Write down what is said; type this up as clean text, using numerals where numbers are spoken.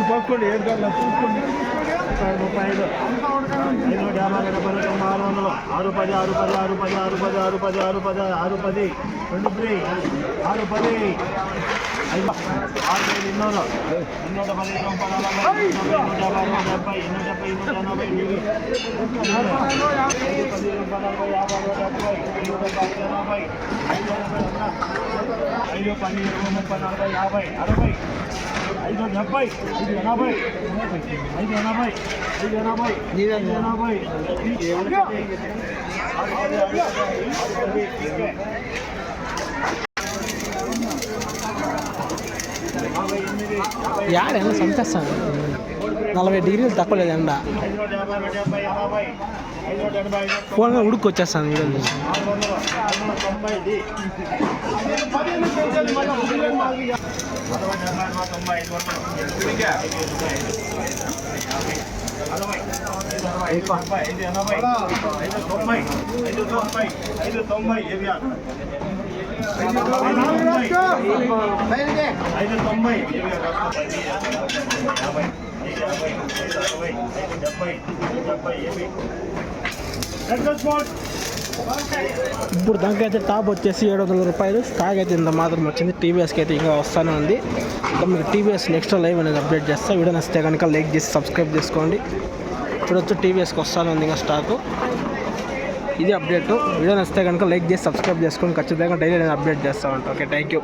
పోసుకోండి ఏది కాదు చూసుకోండి 35 6 10 6 10 6 10 6 10 6 10 6 10 6 10 23 6 10 6 200 యాడైనా సంతేస్తాను 40 డిగ్రీలు తక్కువ లేదు ఎండ ఫోన్గా ఉడుకొచ్చేస్తాను వీడియో చూసి ఇప్పుడు దానికైతే టాప్ వచ్చేసి 700 రూపాయలు. స్టాక్ అయితే ఇంత మాత్రం వచ్చింది. టీవీఎస్కి అయితే ఇంకా వస్తూనే ఉంది. ఇంకా మీకు టీవీఎస్ నెక్స్ట్ లైవ్ అనేది అప్డేట్ చేస్తా. వీడియో నచ్చితే కనుక లైక్ చేసి సబ్స్క్రైబ్ చేసుకోండి. ఇప్పుడు వచ్చి టీవీఎస్కి వస్తూనే ఉంది ఇంకా స్టాకు. ఇది అప్డేట్. వీడియో నచ్చితే కనుక లైక్ చేసి సబ్స్క్రైబ్ చేసుకొని ఖచ్చితంగా డైలీ నేను అప్డేట్ చేస్తా ఉంటాను. Okay, thank you.